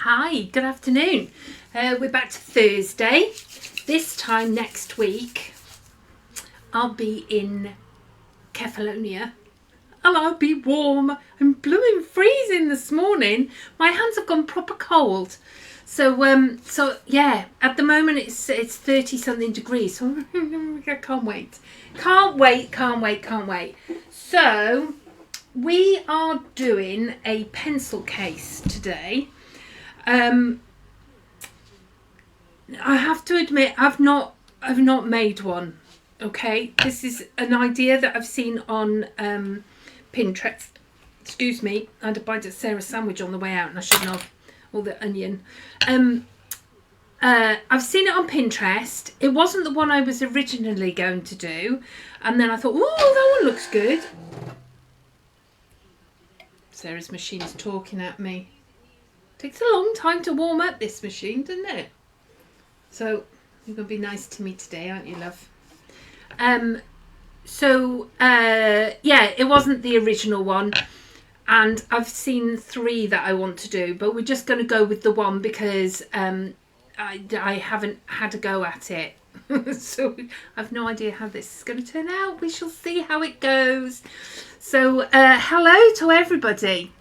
Hi, good afternoon. We're back to Thursday. This time next week, I'll be in Kefalonia and I'll be warm. I'm blooming freezing this morning. My hands have gone proper cold. So yeah, at the moment it's 30 something degrees. So I can't wait. Can't wait. So we are doing a pencil case today. I have to admit I've not made one. Okay, this is an idea that I've seen on Pinterest. Excuse me, I had a bite of Sarah's sandwich on the way out and I shouldn't have, all the onion. I've seen it on Pinterest. It wasn't the one I was originally going to do, and then I thought, oh, that one looks good. Sarah's machine's talking at me. Takes a long time to warm up this machine, doesn't it? So you're going to be nice to me today, aren't you, love? Yeah, it wasn't the original one. And I've seen 3 that I want to do. But we're just going to go with the one because I haven't had a go at it. So I've no idea how this is going to turn out. We shall see how it goes. So hello to everybody.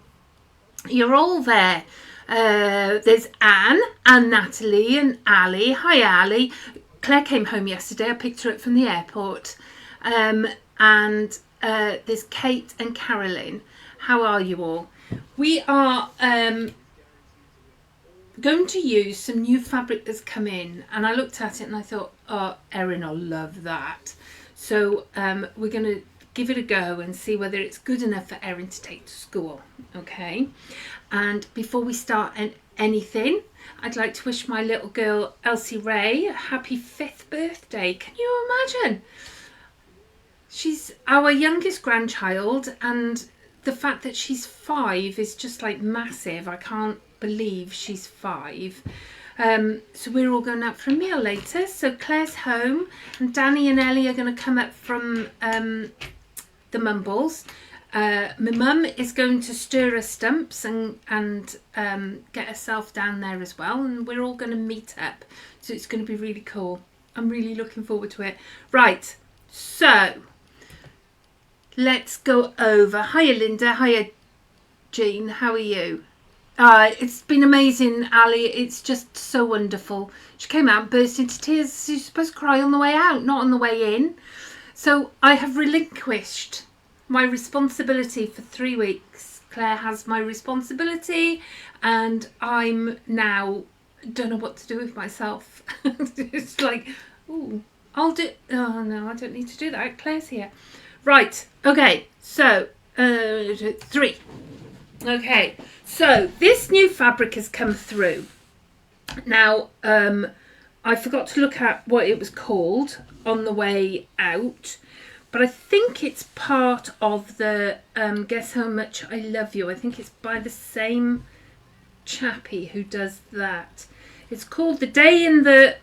You're all there. There's Anne and Natalie and Ali. Hi, Ali. Claire came home yesterday. I picked her up from the airport. And there's Kate and Carolyn. How are you all? We are going to use some new fabric that's come in. And I looked at it and I thought, oh, Erin will love that. So we're going to give it a go and see whether it's good enough for Erin to take to school. Okay. And before we start anything, I'd like to wish my little girl Elsie Ray a happy 5th birthday. Can you imagine? She's our youngest grandchild, and the fact that she's 5 is just like massive. I can't believe she's 5. So we're all going out for a meal later. So Claire's home, and Danny and Ellie are going to come up from the Mumbles. My mum is going to stir her stumps and get herself down there as well, and we're all going to meet up, so it's going to be really cool. I'm really looking forward to it. Right, so let's go over. Hiya Linda, hiya Jean, how are you? It's been amazing, Ali. It's just so wonderful. She came out and burst into tears. She's supposed to cry on the way out, not on the way in. So I have relinquished my responsibility for 3 weeks. Claire has my responsibility, and I'm now don't know what to do with myself. It's like, oh, I'll do. Oh no, I don't need to do that. Claire's here. Right. Okay. So 3. Okay. So this new fabric has come through. Now I forgot to look at what it was called on the way out. But I think it's part of the Guess How Much I Love You. I think it's by the same chappie who does that. It's called The Day in the...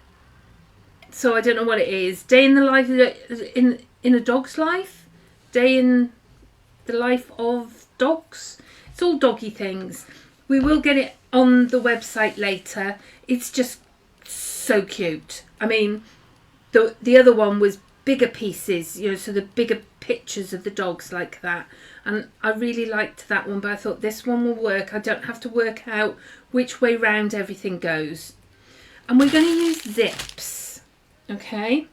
So I don't know what it is. Day in the life... In a dog's life? Day in the life of dogs? It's all doggy things. We will get it on the website later. It's just so cute. I mean, the other one was bigger pieces, you know, so the bigger pictures of the dogs like that, and I really liked that one, but I thought this one will work. I don't have to work out which way round everything goes, and we're going to use zips. Okay,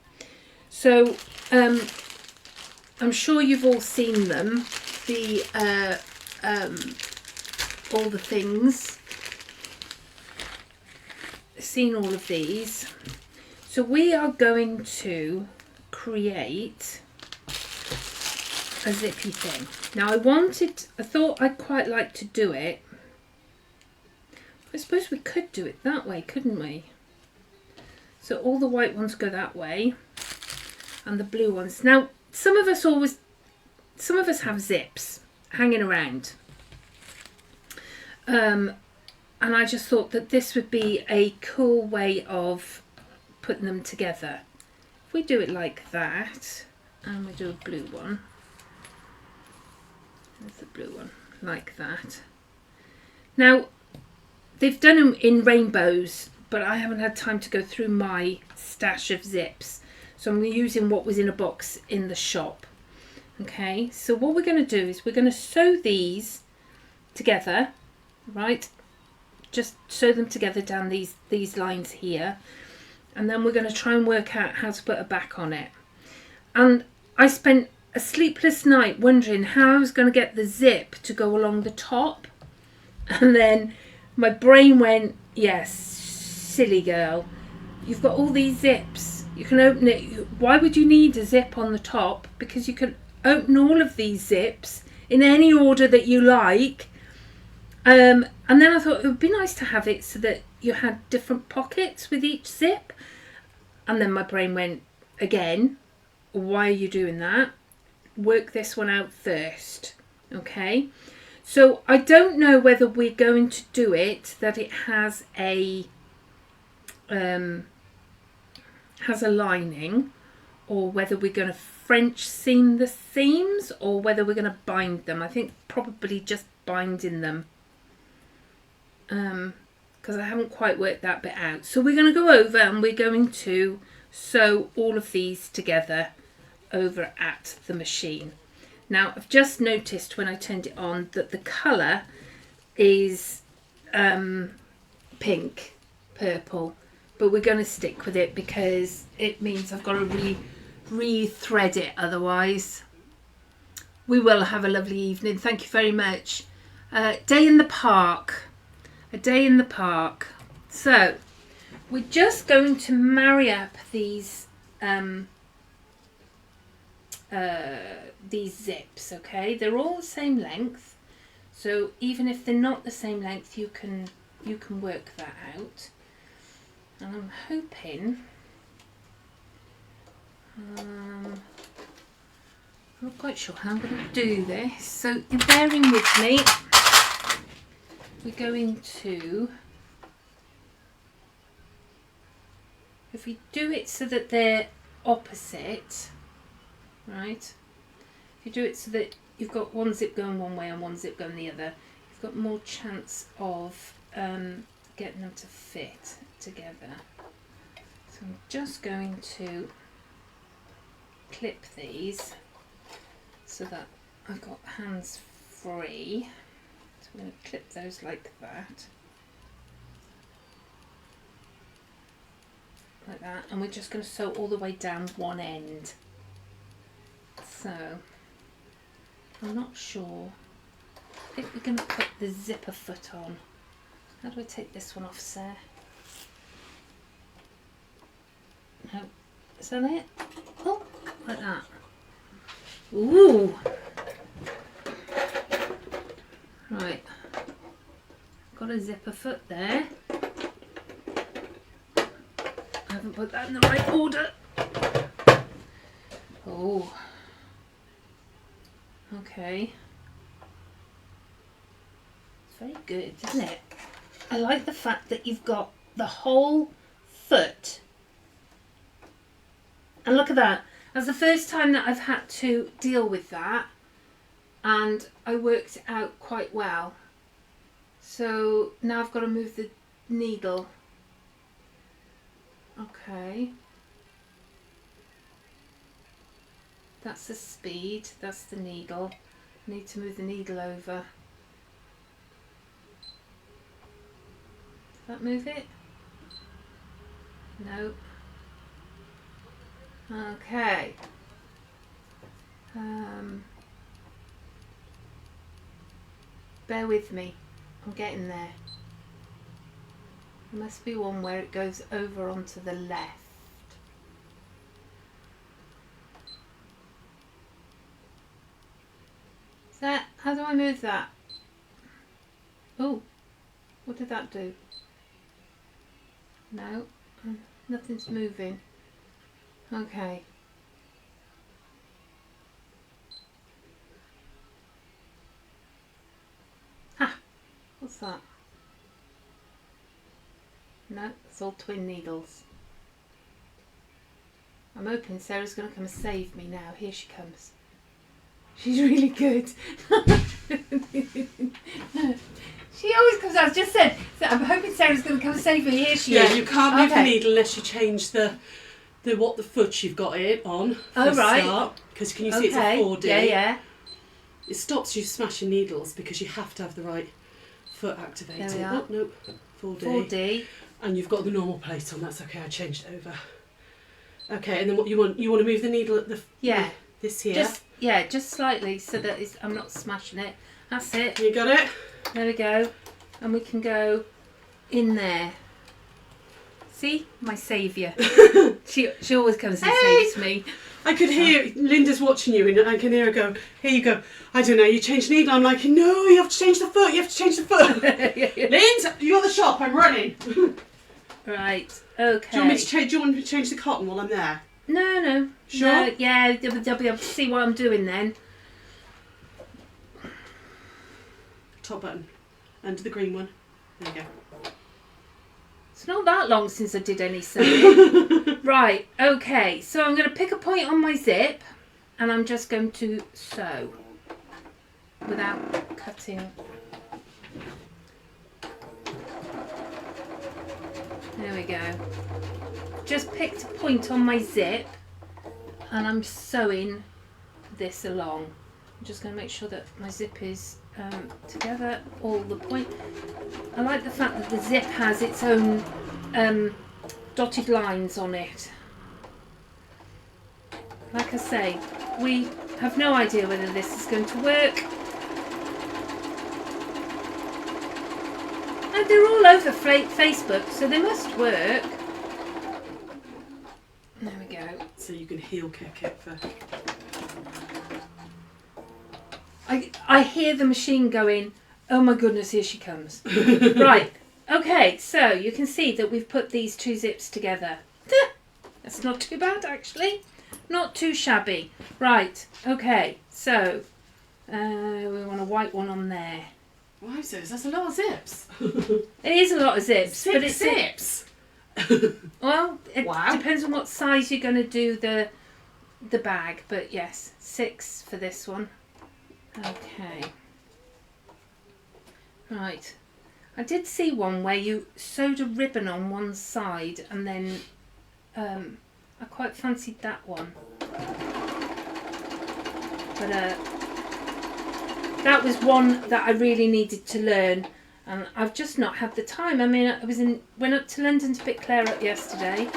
so I'm sure you've all seen them, the all the things, seen all of these. So we are going to create a zippy thing. Now I thought I'd quite like to do it. I suppose we could do it that way, couldn't we? So all the white ones go that way and the blue ones. Now some of us have zips hanging around. And I just thought that this would be a cool way of putting them together. If we do it like that, and we do a blue one, there's the blue one, like that. Now, they've done them in rainbows, but I haven't had time to go through my stash of zips. So I'm using what was in a box in the shop. Okay, so what we're going to do is we're going to sew these together, right? Just sew them together down these lines here. And then we're going to try and work out how to put a back on it. And I spent a sleepless night wondering how I was going to get the zip to go along the top. And then my brain went, yes, silly girl. You've got all these zips. You can open it. Why would you need a zip on the top? Because you can open all of these zips in any order that you like. And then I thought it would be nice to have it so that you had different pockets with each zip. And then my brain went, again, why are you doing that? Work this one out first. Okay. So I don't know whether we're going to do it that it has a lining, or whether we're going to French seam the seams, or whether we're going to bind them. I think probably just binding them, because I haven't quite worked that bit out. So we're going to go over and we're going to sew all of these together over at the machine. Now I've just noticed when I turned it on that the colour is pink, purple, but we're going to stick with it because it means I've got to re-thread it otherwise. We will have a lovely evening. Thank you very much. Day in the park. A day in the park. So we're just going to marry up these zips, okay? They're all the same length, so even if they're not the same length, you can work that out. And I'm hoping I'm not quite sure how I'm going to do this, so you're bearing with me. We're going to, if we do it so that they're opposite, right? If you do it so that you've got one zip going one way and one zip going the other, you've got more chance of getting them to fit together. So I'm just going to clip these so that I've got hands free. So I'm going to clip those like that. Like that. And we're just going to sew all the way down one end. So I'm not sure. I think we're going to put the zipper foot on. How do I take this one off, Sarah? No, is that it? Oh, like that. Ooh. Right. Got a zipper foot there. I haven't put that in the right order. Oh. Okay. It's very good, isn't it? I like the fact that you've got the whole foot. And look at that. That's the first time that I've had to deal with that. And I worked it out quite well. So now I've got to move the needle. Okay. That's the speed, that's the needle. I need to move the needle over. Does that move it? No. Okay. Bear with me, I'm getting there. There must be one where it goes over onto the left. That, how do I move that? Oh, what did that do? No, nothing's moving. Okay. Ah, what's that? No, it's all twin needles. I'm hoping Sarah's going to come and save me now. Here she comes. She's really good. She always comes out. I just said, so I'm hoping Sarah's going to come save me. Here she is. Yeah, you can't move the needle unless you change the foot you've got it on. Oh, right. Start. Because can you see it's a 4D? Yeah. It stops you smashing needles because you have to have the right foot activated. There we are. Oh, no. 4D. And you've got the normal plate on. That's okay. I changed it over. Okay, and then what you want to move the needle at the this here. Just slightly so that I'm not smashing it. That's it. You got it? There we go. And we can go in there. See? My saviour. she always comes and saves me. I could hear Linda's watching you and I can hear her go, here you go. I don't know, you changed the needle. I'm like, no, you have to change the foot. You have to change the foot. Lind, you're at the shop. I'm running. Right. Okay. Do you want me to change the cotton while I'm there? No. Sure? No, yeah, they'll be able to see what I'm doing then. Top button. Under the green one. There you go. It's not that long since I did any sewing. Right, okay. So I'm going to pick a point on my zip and I'm just going to sew without cutting. There we go. Just picked a point on my zip and I'm sewing this along. I'm just going to make sure that my zip is together, all the point. I like the fact that the zip has its own dotted lines on it. Like I say, we have no idea whether this is going to work. And they're all over Facebook, so they must work. There we go. So you can heel kick it for... I hear the machine going, oh my goodness, here she comes. Right, okay, so you can see that we've put these two zips together. That's not too bad, actually. Not too shabby. Right, okay, so we want a white one on there. Why so? That's a lot of zips. It is a lot of zips. Six but it's zips? Well, it depends on what size you're going to do the bag. But yes, 6 for this one. Okay. Right. I did see one where you sewed a ribbon on one side and then I quite fancied that one. But that was one that I really needed to learn and I've just not had the time. I mean, went up to London to pick Claire up yesterday.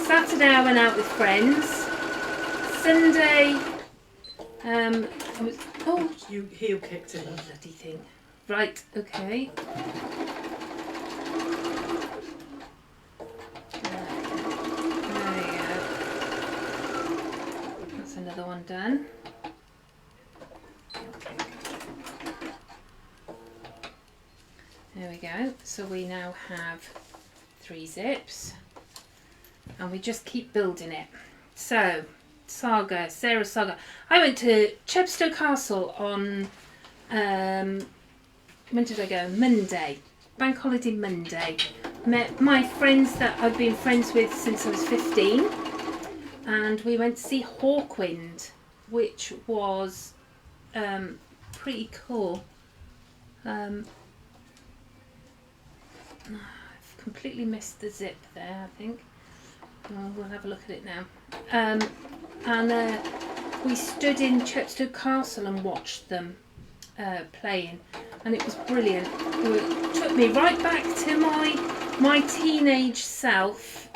Saturday I went out with friends. Sunday you heel kicked it. Bloody thing. Right, okay. There we go. That's another one done. There we go. So we now have 3 zips and we just keep building it. So Sarah's saga. I went to Chepstow Castle on when did I go? Monday. Bank holiday Monday. Met my friends that I've been friends with since I was 15 and we went to see Hawkwind, which was pretty cool. I've completely missed the zip there, I think. Well, we'll have a look at it now. And we stood in Chepstow Castle and watched them playing, and it was brilliant. It took me right back to my teenage self.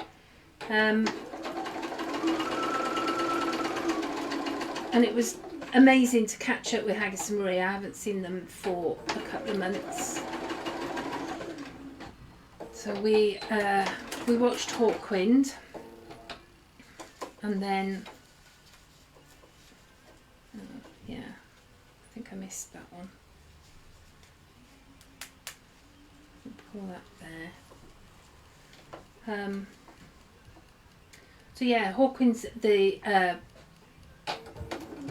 And it was amazing to catch up with Haggis and Marie. I haven't seen them for a couple of months. So we watched Hawkwind, and then yeah, I think I missed that one. Pull that there. So yeah, Hawkwind's the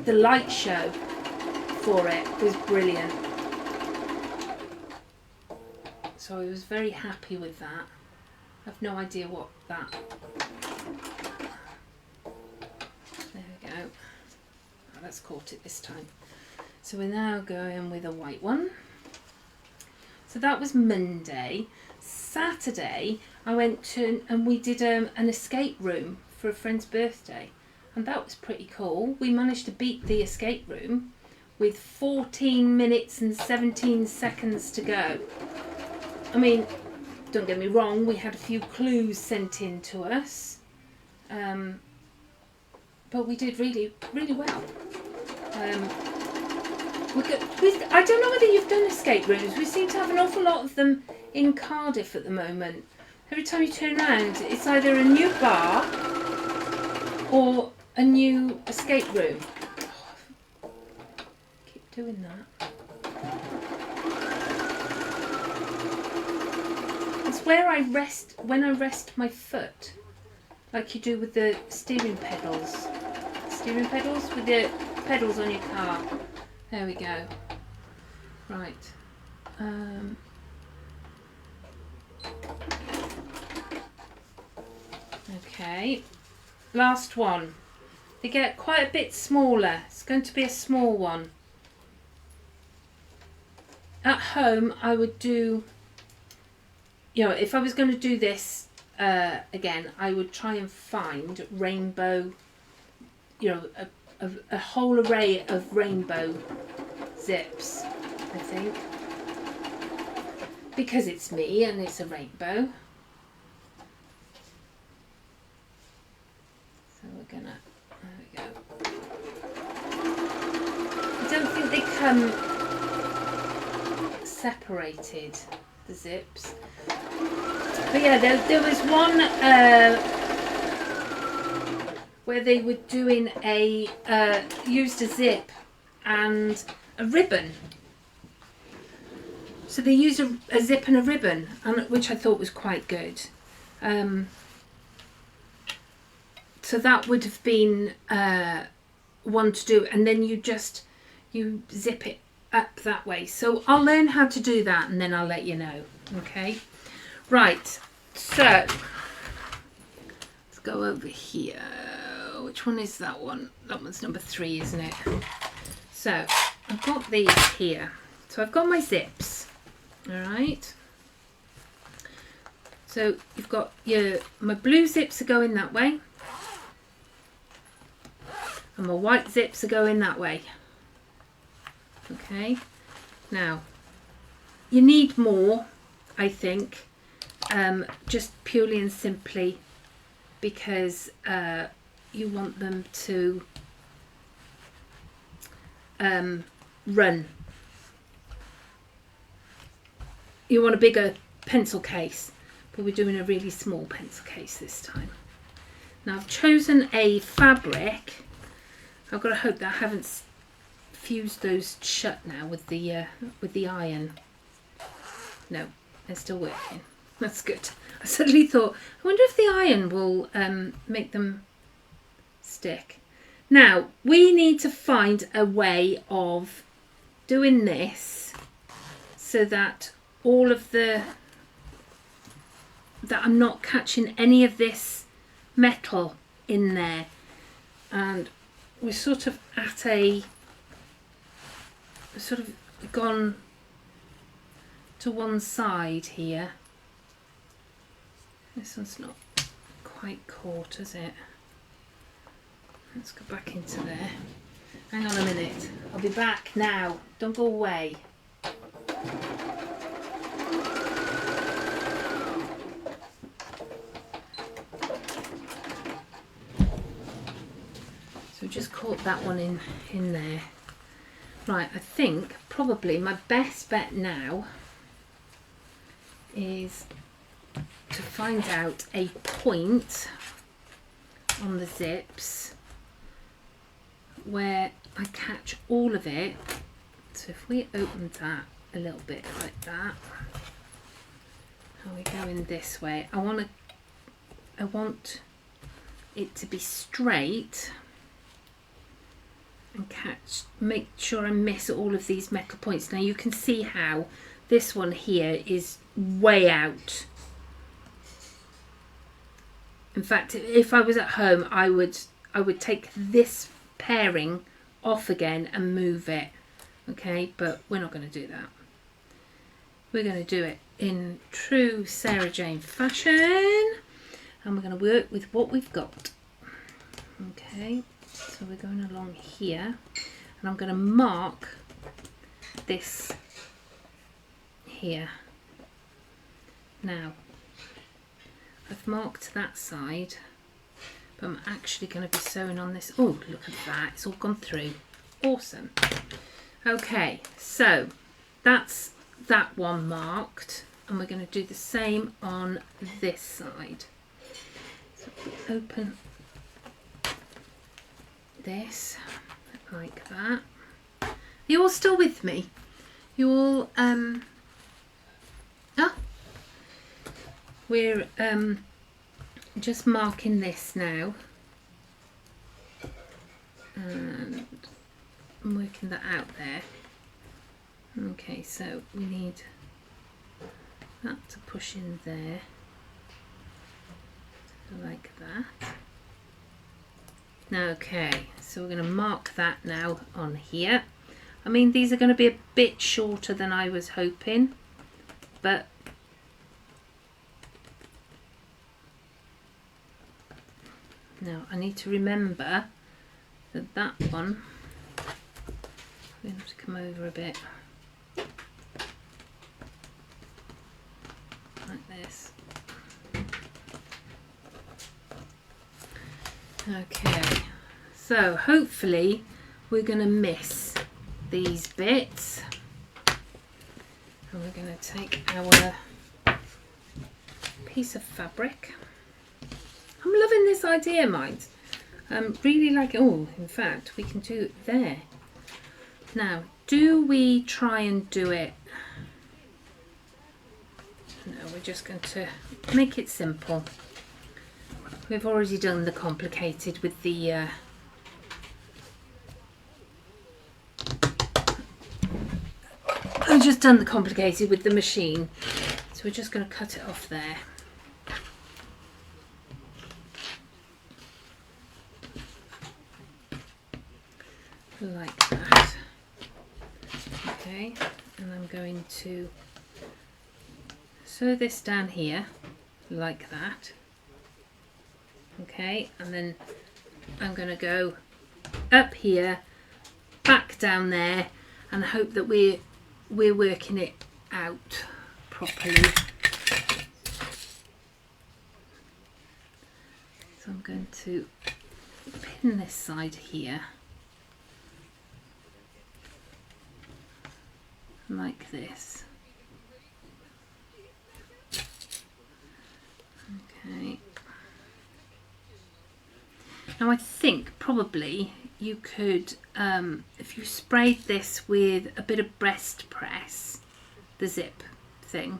light show for it was brilliant. So I was very happy with that. I have no idea what that... There we go. Oh, that's caught it this time. So we're now going with a white one. So that was Monday. Saturday, I went to and we did an escape room for a friend's birthday, and that was pretty cool. We managed to beat the escape room with 14 minutes and 17 seconds to go. I mean, don't get me wrong, we had a few clues sent in to us, but we did really, really well. I don't know whether you've done escape rooms. We seem to have an awful lot of them in Cardiff at the moment. Every time you turn around, it's either a new bar or a new escape room. Oh, keep doing that. It's where I rest, when I rest my foot, like you do with the steering pedals. Steering pedals with the pedals on your car. There we go. Right. Okay. Last one. They get quite a bit smaller. It's going to be a small one. At home, I would do, if I was going to do this again, I would try and find rainbow, a whole array of rainbow zips, I think, because it's me and it's a rainbow. So we're gonna, there we go. I don't think they come separated, the zips, but yeah, there was one where they were doing used a zip and a ribbon. So they used a zip and a ribbon, which I thought was quite good. So that would have been one to do, and then you zip it up that way. So I'll learn how to do that and then I'll let you know. Okay, right, so let's go over here. Which one is that one? That one's number 3, isn't it? So I've got these here. So I've got my zips. All right. So you've got my blue zips are going that way, and my white zips are going that way. Okay. Now you need more, I think, just purely and simply because you want them to run. You want a bigger pencil case, but we're doing a really small pencil case this time. Now I've chosen a fabric. I've got to hope that I haven't fused those shut now with the iron. No, they're still working. That's good. I suddenly thought, I wonder if the iron will make them stick. Now we need to find a way of doing this so that that I'm not catching any of this metal in there, and we're sort of gone to one side here. This one's not quite caught, is it? Let's go back into there. Hang on a minute. I'll be back now. Don't go away. So just caught that one in there. Right, I think probably my best bet now is to find out a point on the zips where I catch all of it. So if we open that a little bit like that, and we go in this way, I want it to be straight and make sure I miss all of these metal points. Now you can see how this one here is way out. In fact, if I was at home, I would take this pairing off again and move it. Okay, but we're not going to do that. we're going to do it in true Sara Jane fashion, and we're going to work with what we've got. Okay, so we're going along here, and I'm going to mark this here. Now, I've marked that side, but I'm actually going to be sewing on this. Oh, look at that, it's all gone through. Awesome. Okay, so that's that one marked, and we're going to do the same on this side. So we open this like that. Are you all still with me? You all we're just marking this now, and I'm working that out there. Okay, so we need that to push in there, like that. Okay, so we're going to mark that now on here. I mean, these are going to be a bit shorter than I was hoping, but now I need to remember that that one, I'm going to have to come over a bit like this. Okay, so hopefully we're going to miss these bits, and we're going to take our piece of fabric. I'm loving this idea, mind. Really like it. Oh, in fact, we can do it there. Now, do we try and do it? No, we're just going to make it simple. We've already done the complicated with the I've just done the complicated with the machine, so we're just going to cut it off there. Like that. Okay, and I'm going to sew this down here like that. Okay, and then I'm going to go up here, back down there, and hope that we're working it out properly. So I'm going to pin this side here like this. Okay. Now I think probably you could, if you sprayed this with a bit of breast press, the zip thing,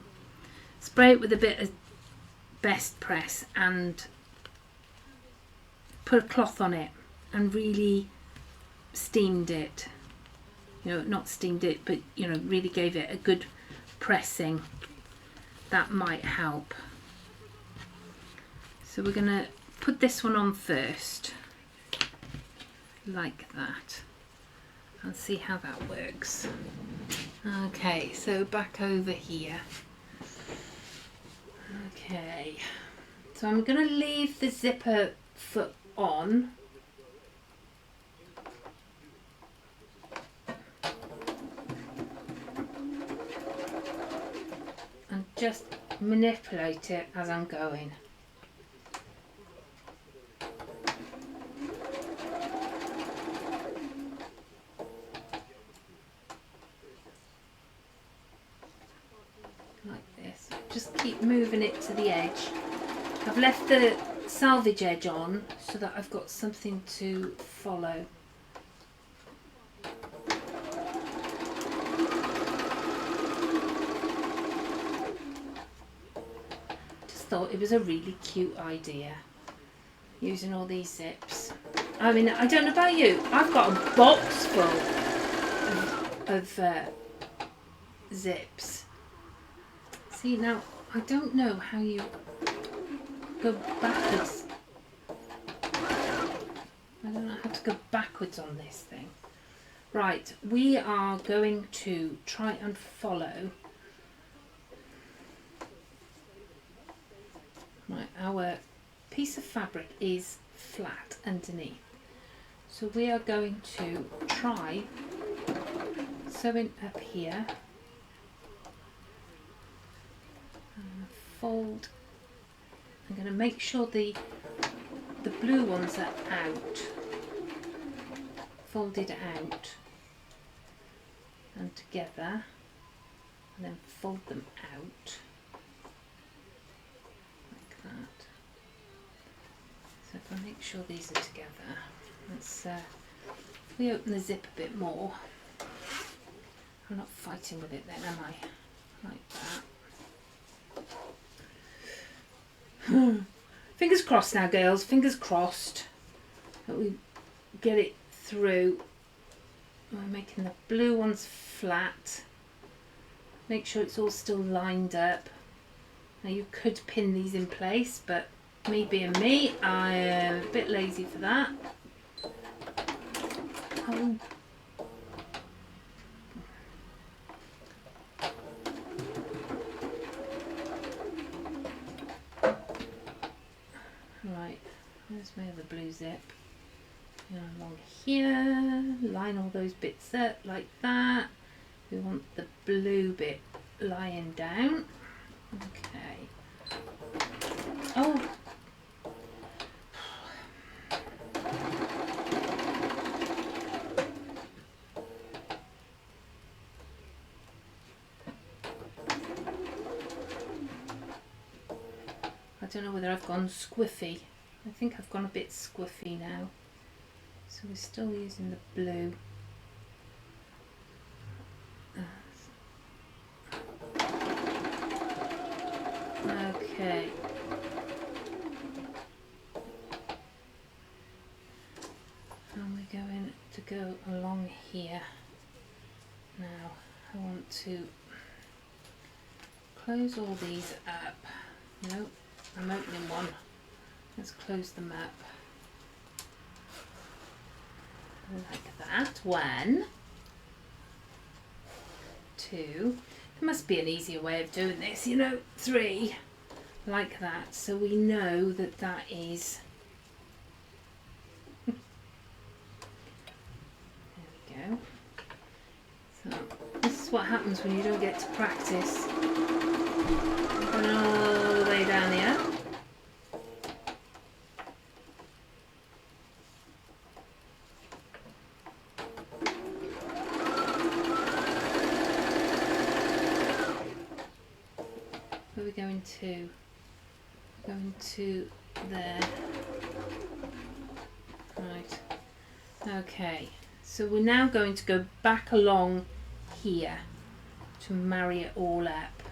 spray it with a bit of breast press and put a cloth on it and really steamed it. You know, not steamed it, but you know, really gave it a good pressing. That might help. So we're going to put this one on first, like that, and see how that works. Okay, so back over here. Okay, so I'm going to leave the zipper foot on. And just manipulate it as I'm going. Just keep moving it to the edge. I've left the salvage edge on so that I've got something to follow. Just thought it was a really cute idea, using all these zips. I mean, I don't know about you, I've got a box full of zips. See, now, I don't know how you go backwards. I don't know how to go backwards on this thing. Right, we are going to try and follow our piece of fabric is flat underneath. So we are going to try sewing up here and fold. I'm going to make sure the blue ones are out, folded out and together, and then fold them out like that. So if I make sure these are together, let's we open the zip a bit more. I'm not fighting with it then, am I? Like that. Fingers crossed now, girls, fingers crossed that we get it through. We're making the blue ones flat. Make sure it's all still lined up. Now you could pin these in place, but me being me, I am a bit lazy for that. Oh. Right, there's my other blue zip. And along here, line all those bits up like that. We want the blue bit lying down. Okay. Oh. I don't know whether I've gone squiffy. I think I've gone a bit squiffy now. So we're still using the blue. Okay. And we're going to go along here. Now I want to close all these up. No, I'm opening one. Let's close them up. Like that. 1, 2. There must be an easier way of doing this, you know. 3, like that. So we know that that is. There we go. So this is what happens when you don't get to practice. Going all the way down here. Going to there. Right. Okay. So we're now going to go back along here to marry it all up.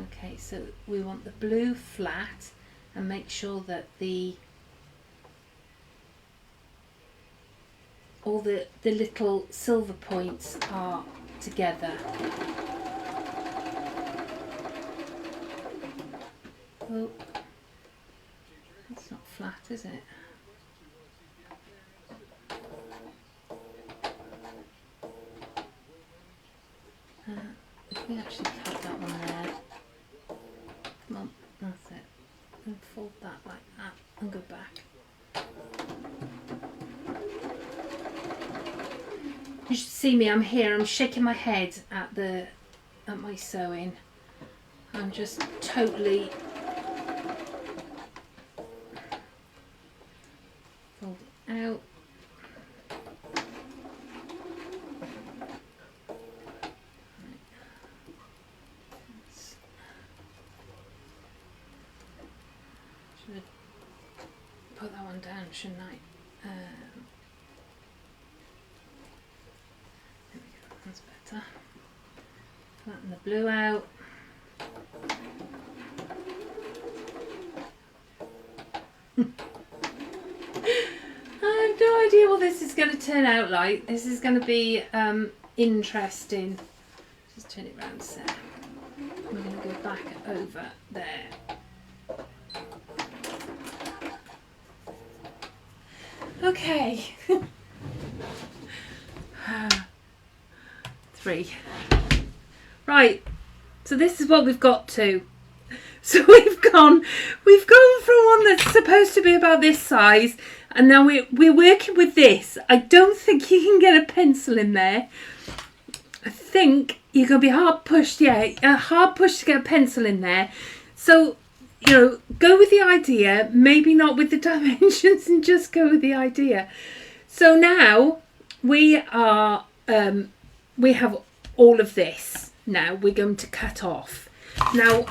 Okay, so we want the blue flat and make sure that all the little silver points are together. Oh, it's not flat, is it? If we actually cut that one there, come on, that's it. And fold that like that and go back. You should see me. I'm here. I'm shaking my head at my sewing. I'm just totally. Fold it out. Should have put that one down, shouldn't I? There we go. That's better. Flatten the blue out. I have no idea what this is going to turn out like. This is going to be interesting. Just turn it round so we're going to go back over there. Okay. 3. Right. So this is what we've got to. So we've gone from one that's supposed to be about this size, and now we're working with this. I don't think you can get a pencil in there. I think you're going to be hard pushed, hard pushed to get a pencil in there. So, go with the idea, maybe not with the dimensions, and just go with the idea. So now we have all of this. Now we're going to cut off. Now,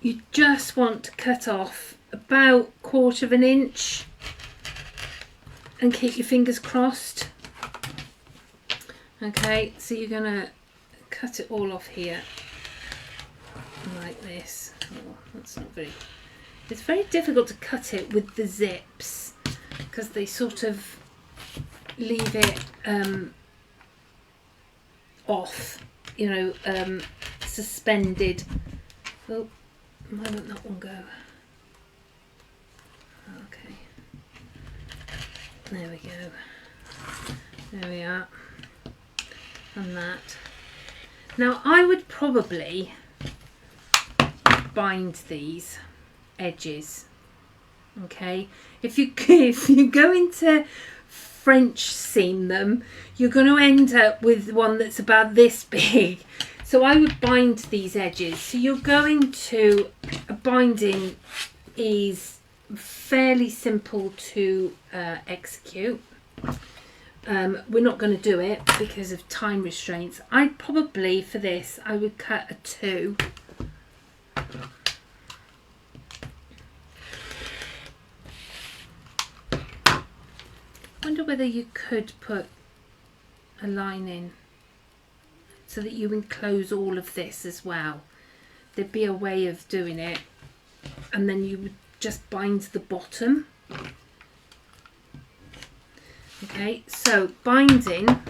you just want to cut off about 1/4 of an inch and keep your fingers crossed. Okay, so you're going to cut it all off here like this. Oh, that's not very... It's very difficult to cut it with the zips because they sort of leave it off, suspended. Oh, why won't that one go? Okay, there we go. There we are. And that. Now I would probably bind these edges. Okay, if you go into French seam them, you're going to end up with one that's about this big. So I would bind these edges. So you're going to, binding is fairly simple to execute. We're not going to do it because of time restraints. I'd probably, for this, I would cut a 2. I wonder whether you could put a line in so that you enclose all of this as well. There'd be a way of doing it, and then you would just bind the bottom. Okay, so binding,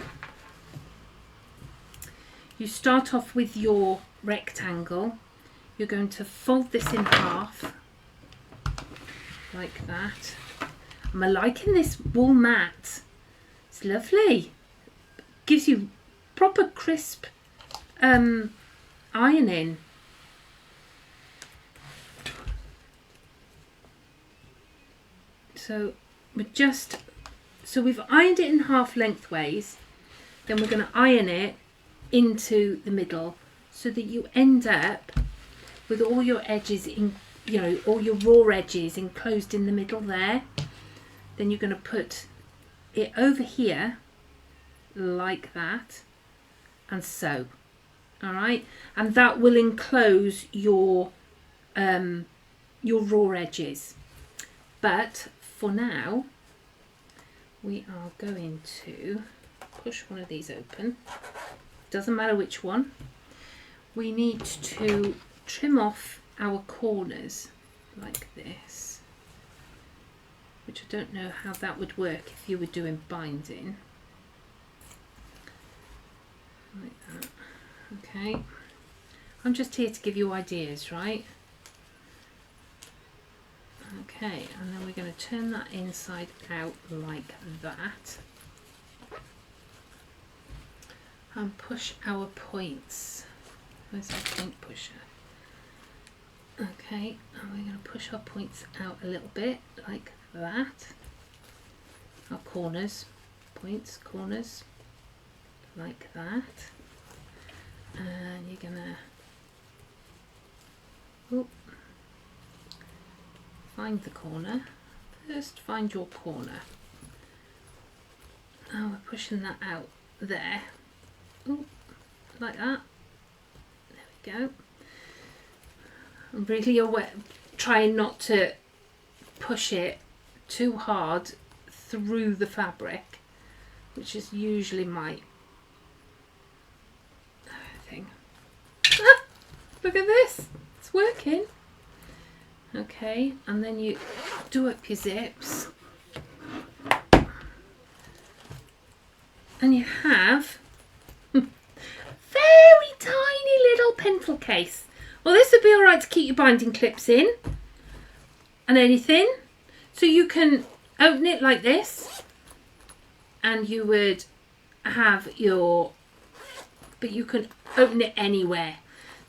you start off with your rectangle. You're going to fold this in half like that. I'm liking this wool mat. It's lovely. Gives you proper crisp ironing. So we've ironed it in half lengthways. Then we're going to iron it into the middle so that you end up with all your edges in, all your raw edges enclosed in the middle there. Then you're going to put it over here like that, and so, all right, and that will enclose your raw edges. But for now, we are going to push one of these open. Doesn't matter which one. We need to trim off our corners like this, which I don't know how that would work if you were doing binding. Like that. Okay. I'm just here to give you ideas, right? Okay, and then we're going to turn that inside out like that. And push our points. Where's our point pusher? Okay, and we're going to push our points out a little bit like that. Our corners, points, corners, like that. And you're gonna find the corner. First find your corner. And we're pushing that out there. Ooh, like that. There we go. I'm really aware, trying not to push it too hard through the fabric, which is usually my thing. Ah, look at this, it's working. Okay, and then you do up your zips, and you have very tiny little pencil case. Well, this would be all right to keep your binding clips in and anything. So you can open it like this, and you would have your, but you can open it anywhere.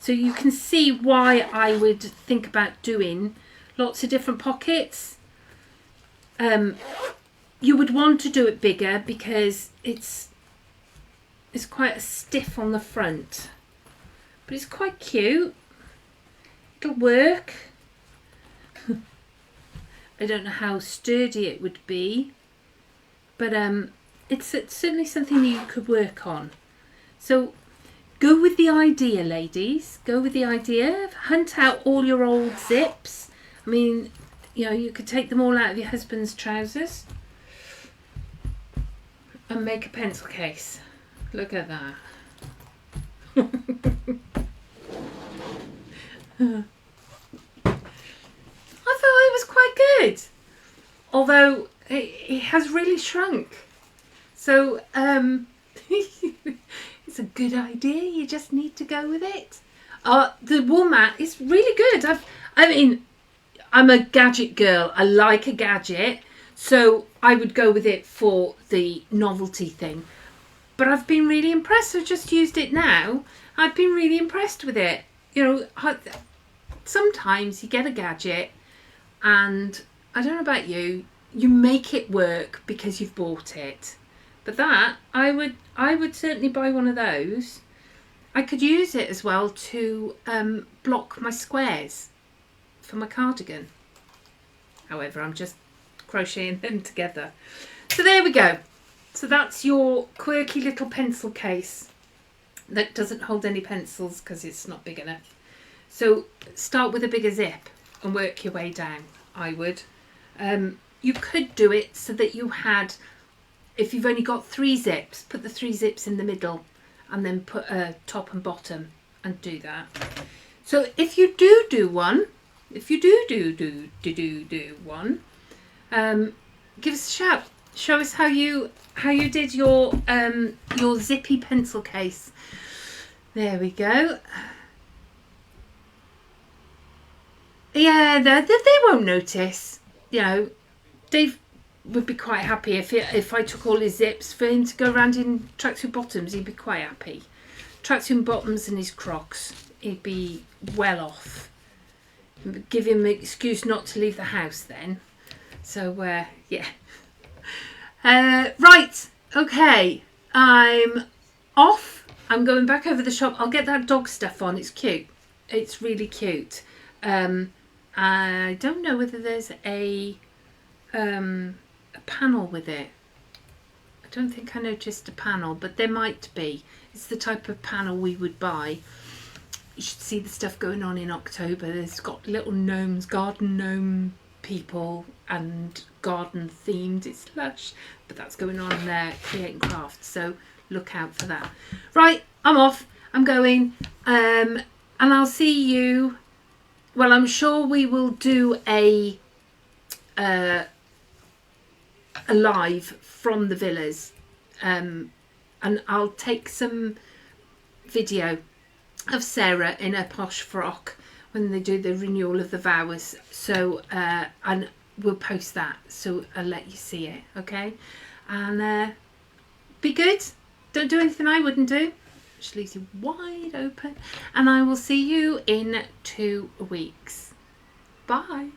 So you can see why I would think about doing lots of different pockets. You would want to do it bigger because it's quite stiff on the front, but it's quite cute. It'll work. I don't know how sturdy it would be, but it's certainly something that you could work on. So go with the idea, ladies. Go with the idea. Hunt out all your old zips. I mean, you know, you could take them all out of your husband's trousers and make a pencil case. Look at that. I thought it was quite good, although it has really shrunk. So it's a good idea. You just need to go with it. The wool mat is really good. I mean, I'm a gadget girl. I like a gadget, so I would go with it for the novelty thing. But I've been really impressed. I've just used it now. I've been really impressed with it. You know, sometimes you get a gadget and I don't know about you, you make it work because you've bought it. But that, I would certainly buy one of those. I could use it as well to block my squares for my cardigan. However, I'm just crocheting them together. So there we go. So that's your quirky little pencil case that doesn't hold any pencils because it's not big enough. So start with a bigger zip and work your way down, I would. You could do it so that you had, if you've only got 3 zips, put the 3 zips in the middle and then put a top and bottom and do that. So if you do one, if you do one, give us a shout. Show us how you did your zippy pencil case. There we go. Yeah, they won't notice. You know, Dave would be quite happy if I took all his zips for him to go around in tracksuit bottoms. He'd be quite happy. Tracksuit bottoms and his Crocs. He'd be well off. Give him an excuse not to leave the house then. So yeah. Right. Okay. I'm off. I'm going back over the shop. I'll get that dog stuff on. It's cute. It's really cute. I don't know whether there's a panel with it. I don't think I noticed a panel, but there might be. It's the type of panel we would buy. You should see the stuff going on in October. There's got little gnomes, garden gnome people and garden themed. It's lush, but that's going on there, creating crafts. So look out for that. Right, I'm off. I'm going. And I'll see you. Well, I'm sure we will do a live from the villas, and I'll take some video of Sarah in her posh frock when they do the renewal of the vows. So and we'll post that, so I'll let you see it, okay? And be good. Don't do anything I wouldn't do, which leaves you wide open. And I will see you in 2 weeks. Bye.